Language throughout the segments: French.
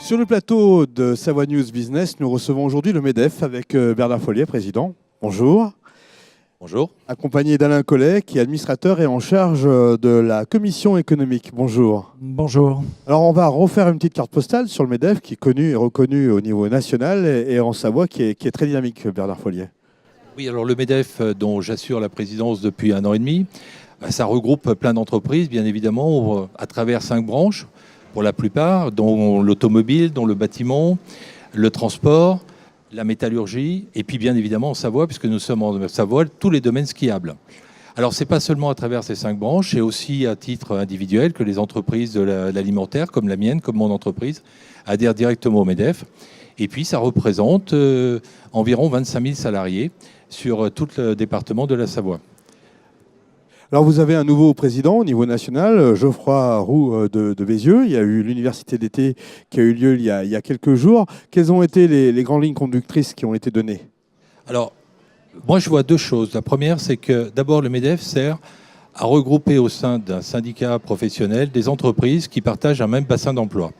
Sur le plateau de Savoie News Business, nous recevons aujourd'hui le MEDEF avec Bernard Folliet, président. Bonjour. Bonjour. Accompagné d'Alain Collet, qui est administrateur et en charge de la commission économique. Bonjour. Bonjour. Alors, on va refaire une petite carte postale sur le MEDEF, qui est connu et reconnu au niveau national et en Savoie, qui est très dynamique, Bernard Folliet. Oui, alors le MEDEF, dont j'assure la présidence depuis 1 an et demi, ça regroupe plein d'entreprises, bien évidemment, à travers 5 branches, pour la plupart, dont l'automobile, dont le bâtiment, le transport, la métallurgie, et puis bien évidemment en Savoie, puisque nous sommes en Savoie, tous les domaines skiables. Alors, ce n'est pas seulement à travers ces 5 branches, c'est aussi à titre individuel que les entreprises de l'alimentaire, comme la mienne, comme mon entreprise, adhèrent directement au MEDEF. Et puis, ça représente environ 25 000 salariés sur tout le département de la Savoie. Alors, vous avez un nouveau président au niveau national, Geoffroy Roux de Bézieux. Il y a eu l'université d'été qui a eu lieu il y a quelques jours. Quelles ont été les grandes lignes conductrices qui ont été données ? Alors, moi, je vois 2 choses. La première, c'est que d'abord, le MEDEF sert à regrouper au sein d'un syndicat professionnel des entreprises qui partagent un même bassin d'emploi.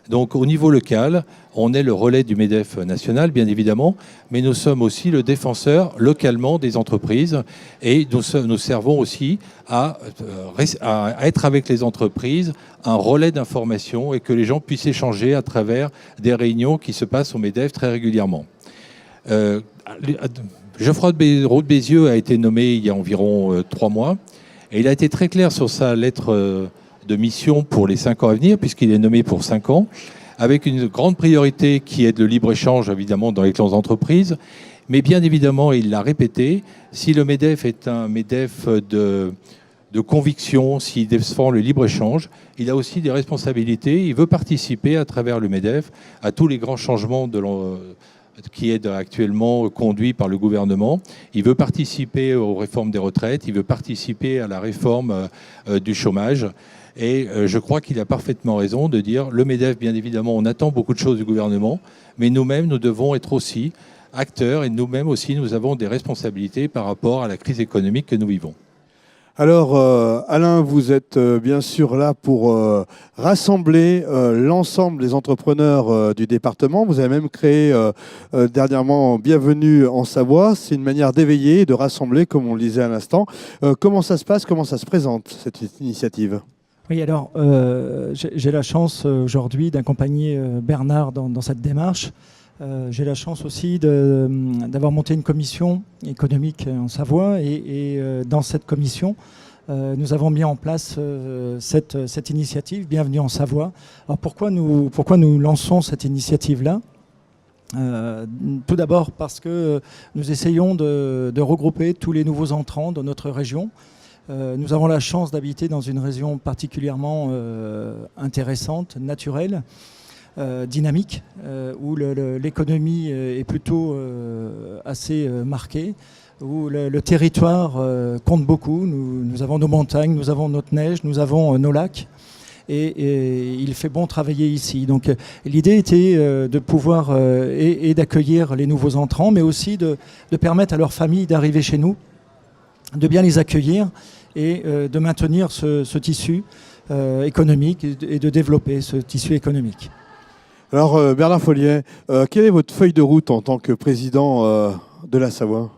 Donc, au niveau local, on est le relais du MEDEF national, bien évidemment, mais nous sommes aussi le défenseur localement des entreprises et nous servons aussi à être avec les entreprises un relais d'information et que les gens puissent échanger à travers des réunions qui se passent au MEDEF très régulièrement. Geoffroy Roux de Bézieux a été nommé il y a environ 3 mois et il a été très clair sur sa lettre de mission pour les 5 ans à venir, puisqu'il est nommé pour 5 ans, avec une grande priorité qui est le libre-échange, évidemment, dans les grandes entreprises. Mais bien évidemment, il l'a répété, si le MEDEF est un MEDEF de conviction, s'il défend le libre-échange, il a aussi des responsabilités. Il veut participer à travers le MEDEF à tous les grands changements qui est actuellement conduit par le gouvernement. Il veut participer aux réformes des retraites, il veut participer à la réforme du chômage. Et je crois qu'il a parfaitement raison de dire, le MEDEF, bien évidemment, on attend beaucoup de choses du gouvernement, mais nous-mêmes, nous devons être aussi acteurs et nous-mêmes aussi, nous avons des responsabilités par rapport à la crise économique que nous vivons. Alors, Alain, vous êtes bien sûr là pour rassembler l'ensemble des entrepreneurs du département. Vous avez même créé dernièrement Bienvenue en Savoie. C'est une manière d'éveiller et de rassembler, comme on le disait à l'instant. Comment ça se passe, comment ça se présente, cette initiative ? Oui, alors, j'ai la chance aujourd'hui d'accompagner Bernard dans cette démarche. J'ai la chance aussi d'avoir monté une commission économique en Savoie et dans cette commission, nous avons mis en place cette initiative Bienvenue en Savoie. Alors pourquoi nous lançons cette initiative-là ? Tout d'abord parce que nous essayons de regrouper tous les nouveaux entrants de notre région. Nous avons la chance d'habiter dans une région particulièrement intéressante, naturelle, dynamique, où l'économie est plutôt assez marquée, où le territoire compte beaucoup. Nous avons nos montagnes, nous avons notre neige, nous avons nos lacs. Et il fait bon travailler ici. Donc l'idée était de pouvoir et d'accueillir les nouveaux entrants, mais aussi de permettre à leurs familles d'arriver chez nous, de bien les accueillir et de maintenir ce tissu économique et de développer ce tissu économique. Alors, Bernard Folliet, quelle est votre feuille de route en tant que président de la Savoie ?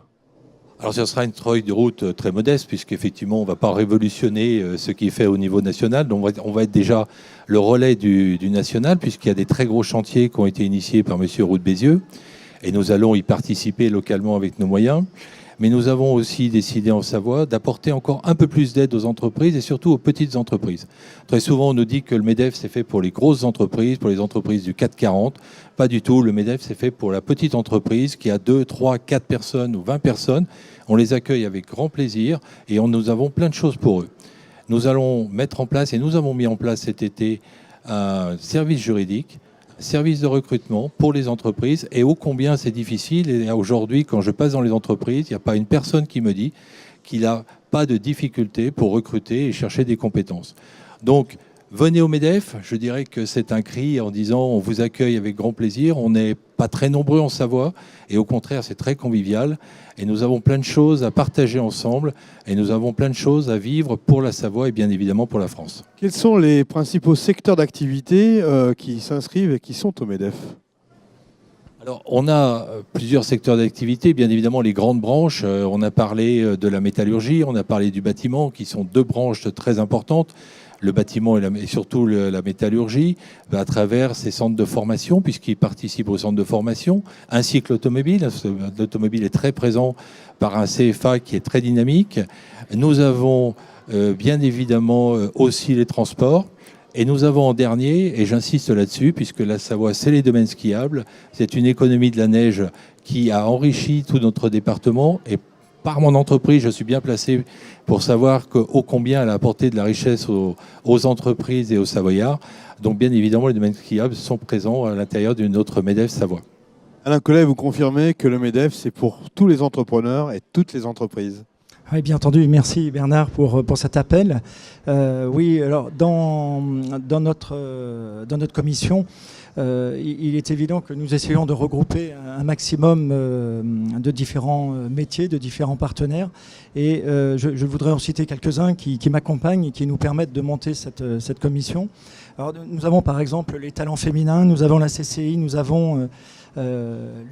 Alors, ce sera une feuille de route très modeste, puisqu'effectivement, on ne va pas révolutionner ce qui est fait au niveau national. Donc, on va être déjà le relais du national, puisqu'il y a des très gros chantiers qui ont été initiés par M. Roux de Bézieux. Et nous allons y participer localement avec nos moyens. Mais nous avons aussi décidé en Savoie d'apporter encore un peu plus d'aide aux entreprises et surtout aux petites entreprises. Très souvent, on nous dit que le MEDEF, c'est fait pour les grosses entreprises, pour les entreprises du 440. Pas du tout. Le MEDEF, c'est fait pour la petite entreprise qui a 2, 3, 4 personnes ou 20 personnes. On les accueille avec grand plaisir et nous avons plein de choses pour eux. Nous allons mettre en place, et nous avons mis en place cet été, un service juridique, service de recrutement pour les entreprises, et ô combien c'est difficile. Et aujourd'hui, quand je passe dans les entreprises, il n'y a pas une personne qui me dit qu'il n'a pas de difficulté pour recruter et chercher des compétences. Donc, Venez au MEDEF, je dirais que c'est un cri en disant on vous accueille avec grand plaisir, on n'est pas très nombreux en Savoie et au contraire c'est très convivial et nous avons plein de choses à partager ensemble et nous avons plein de choses à vivre pour la Savoie et bien évidemment pour la France. Quels sont les principaux secteurs d'activité qui s'inscrivent et qui sont au MEDEF ? Alors, on a plusieurs secteurs d'activité, bien évidemment les grandes branches. On a parlé de la métallurgie, on a parlé du bâtiment, qui sont deux branches très importantes. Le bâtiment et surtout la métallurgie, à travers ces centres de formation, puisqu'ils participent aux centres de formation, ainsi que l'automobile. L'automobile est très présent par un CFA qui est très dynamique. Nous avons bien évidemment aussi les transports. Et nous avons en dernier, et j'insiste là-dessus, puisque la Savoie, c'est les domaines skiables, c'est une économie de la neige qui a enrichi tout notre département. Et par mon entreprise, je suis bien placé pour savoir ô combien elle a apporté de la richesse aux entreprises et aux Savoyards. Donc bien évidemment, les domaines skiables sont présents à l'intérieur de notre MEDEF Savoie. Alain Collet, vous confirmez que le MEDEF, c'est pour tous les entrepreneurs et toutes les entreprises ? Oui, bien entendu. Merci Bernard pour cet appel. Oui, alors dans notre commission, il est évident que nous essayons de regrouper un maximum de différents métiers, de différents partenaires. Et je voudrais en citer quelques-uns qui m'accompagnent et qui nous permettent de monter cette commission. Alors, nous avons par exemple les talents féminins, nous avons la CCI, nous avons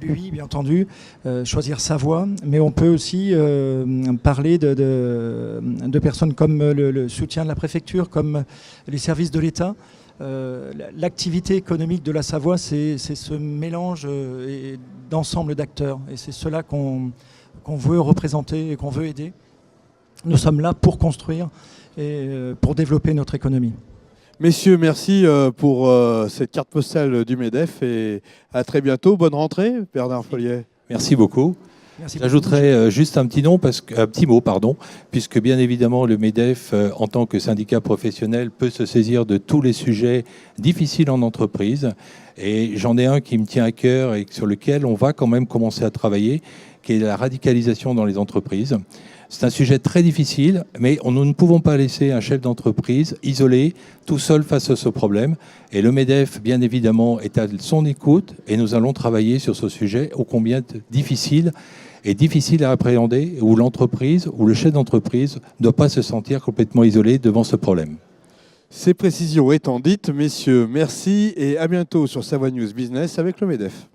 l'UI, bien entendu, Choisir Savoie, mais on peut aussi parler de personnes comme le soutien de la préfecture, comme les services de l'État. L'activité économique de la Savoie, c'est ce mélange d'ensemble d'acteurs, et c'est cela qu'on veut représenter et qu'on veut aider. Nous sommes là pour construire et pour développer notre économie. Messieurs, merci pour cette carte postale du MEDEF et à très bientôt. Bonne rentrée, Bernard Folliet. Merci beaucoup. J'ajouterai juste un petit mot, puisque bien évidemment le MEDEF, en tant que syndicat professionnel, peut se saisir de tous les sujets difficiles en entreprise. Et j'en ai un qui me tient à cœur et sur lequel on va quand même commencer à travailler, qui est la radicalisation dans les entreprises. C'est un sujet très difficile, mais nous ne pouvons pas laisser un chef d'entreprise isolé, tout seul face à ce problème. Et le MEDEF, bien évidemment, est à son écoute et nous allons travailler sur ce sujet ô combien difficile à appréhender, où l'entreprise ou le chef d'entreprise ne doit pas se sentir complètement isolé devant ce problème. Ces précisions étant dites, messieurs, merci et à bientôt sur Savoie News Business avec le MEDEF.